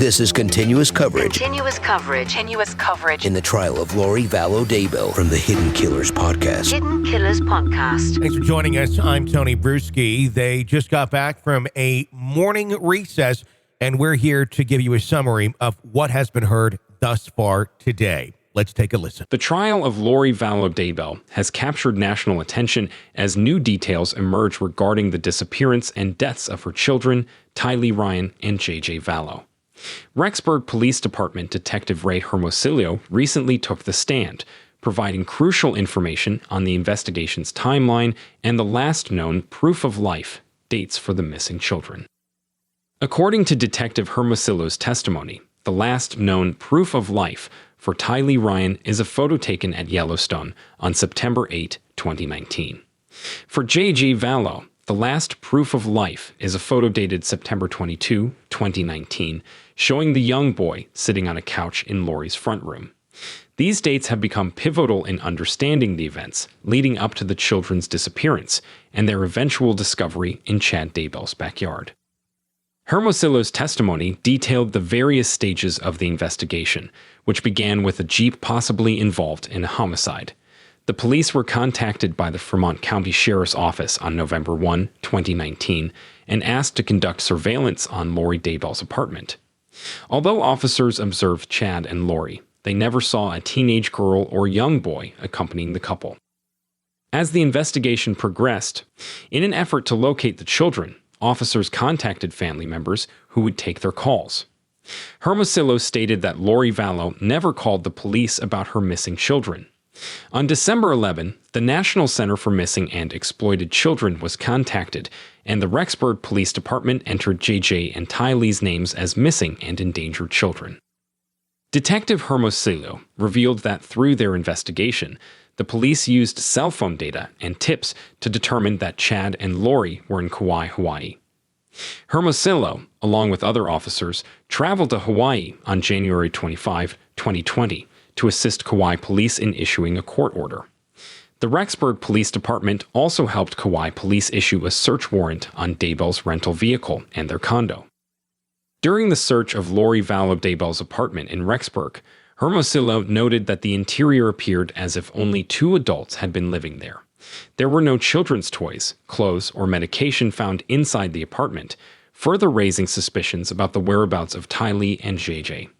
This is continuous coverage. Continuous coverage In the trial of Lori Vallow Daybell from the Hidden Killers podcast. Hidden Killers podcast. Thanks for joining us. I'm Tony Bruschi. They just got back from a morning recess, and we're here to give you a summary of what has been heard thus far today. Let's take a listen. The trial of Lori Vallow Daybell has captured national attention as new details emerge regarding the disappearance and deaths of her children, Tylee, Ryan, and J.J. Vallow. Rexburg Police Department Detective Ray Hermosillo recently took the stand, providing crucial information on the investigation's timeline and the last known proof of life dates for the missing children. According to Detective Hermosillo's testimony, the last known proof of life for Tylee Ryan is a photo taken at Yellowstone on September 8, 2019. For J.J. Vallow, the last proof of life is a photo dated September 22, 2019, showing the young boy sitting on a couch in Lori's front room. These dates have become pivotal in understanding the events leading up to the children's disappearance and their eventual discovery in Chad Daybell's backyard. Hermosillo's testimony detailed the various stages of the investigation, which began with a Jeep possibly involved in a homicide. The police were contacted by the Fremont County Sheriff's Office on November 1, 2019, and asked to conduct surveillance on Lori Daybell's apartment. Although officers observed Chad and Lori, they never saw a teenage girl or young boy accompanying the couple. As the investigation progressed, in an effort to locate the children, officers contacted family members who would take their calls. Hermosillo stated that Lori Vallow never called the police about her missing children. On December 11, the National Center for Missing and Exploited Children was contacted, and the Rexburg Police Department entered J.J. and Tylee's names as missing and endangered children. Detective Hermosillo revealed that through their investigation, the police used cell phone data and tips to determine that Chad and Lori were in Kauai, Hawaii. Hermosillo, along with other officers, traveled to Hawaii on January 25, 2020, to assist Kauai police in issuing a court order. The Rexburg Police Department also helped Kauai police issue a search warrant on Daybell's rental vehicle and their condo. During the search of Lori Vallow Daybell's apartment in Rexburg, Hermosillo noted that the interior appeared as if only 2 adults had been living there. There were no children's toys, clothes, or medication found inside the apartment, further raising suspicions about the whereabouts of Tylee and JJ.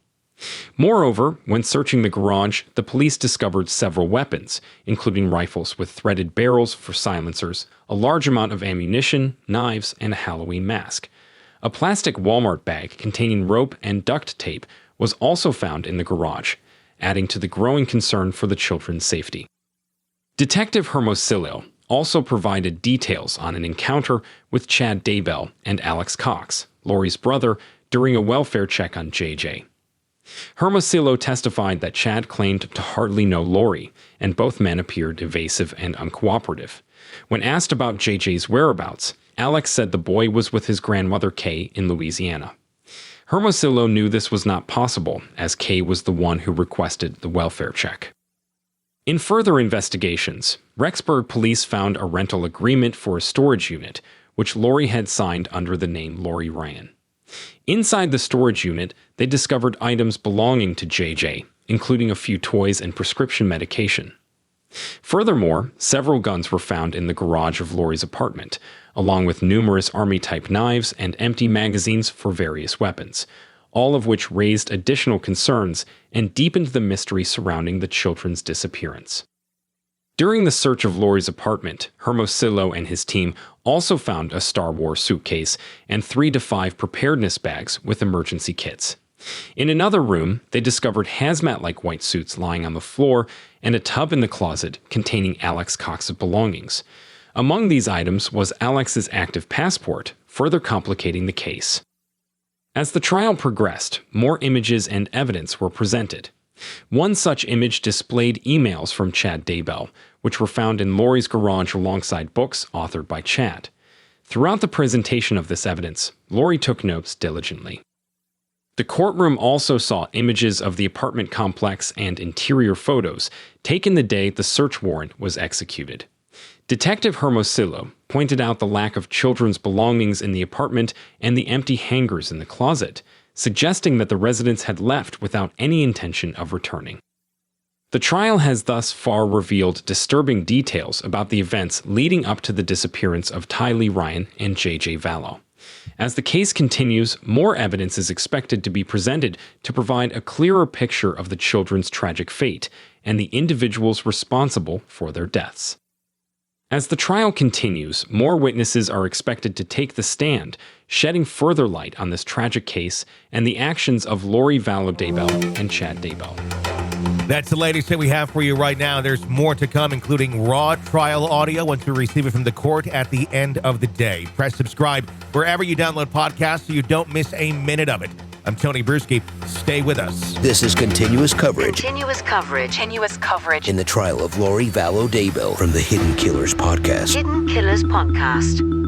Moreover, when searching the garage, the police discovered several weapons, including rifles with threaded barrels for silencers, a large amount of ammunition, knives, and a Halloween mask. A plastic Walmart bag containing rope and duct tape was also found in the garage, adding to the growing concern for the children's safety. Detective Hermosillo also provided details on an encounter with Chad Daybell and Alex Cox, Lori's brother, during a welfare check on JJ. Hermosillo testified that Chad claimed to hardly know Lori, and both men appeared evasive and uncooperative. When asked about JJ's whereabouts, Alex said the boy was with his grandmother Kay in Louisiana. Hermosillo knew this was not possible, as Kay was the one who requested the welfare check. In further investigations, Rexburg police found a rental agreement for a storage unit, which Lori had signed under the name Lori Ryan. Inside the storage unit, they discovered items belonging to JJ, including a few toys and prescription medication. Furthermore, several guns were found in the garage of Lori's apartment, along with numerous Army-type knives and empty magazines for various weapons, all of which raised additional concerns and deepened the mystery surrounding the children's disappearance. During the search of Lori's apartment, Hermosillo and his team also found a Star Wars suitcase and 3 to 5 preparedness bags with emergency kits. In another room, they discovered hazmat-like white suits lying on the floor and a tub in the closet containing Alex Cox's belongings. Among these items was Alex's active passport, further complicating the case. As the trial progressed, more images and evidence were presented. One such image displayed emails from Chad Daybell, which were found in Lori's garage alongside books authored by Chad. Throughout the presentation of this evidence, Lori took notes diligently. The courtroom also saw images of the apartment complex and interior photos taken the day the search warrant was executed. Detective Hermosillo pointed out the lack of children's belongings in the apartment and the empty hangers in the closet, suggesting that the residents had left without any intention of returning. The trial has thus far revealed disturbing details about the events leading up to the disappearance of Tylee Ryan and J.J. Vallow. As the case continues, more evidence is expected to be presented to provide a clearer picture of the children's tragic fate and the individuals responsible for their deaths. As the trial continues, more witnesses are expected to take the stand, shedding further light on this tragic case and the actions of Lori Vallow Daybell and Chad Daybell. That's the latest that we have for you right now. There's more to come, including raw trial audio once we receive it from the court at the end of the day. Press subscribe wherever you download podcasts so you don't miss a minute of it. I'm Tony Bruschi. Stay with us. This is continuous coverage Continuous coverage. in the trial of Lori Vallow Daybell from the Hidden Killers podcast. Hidden Killers Podcast.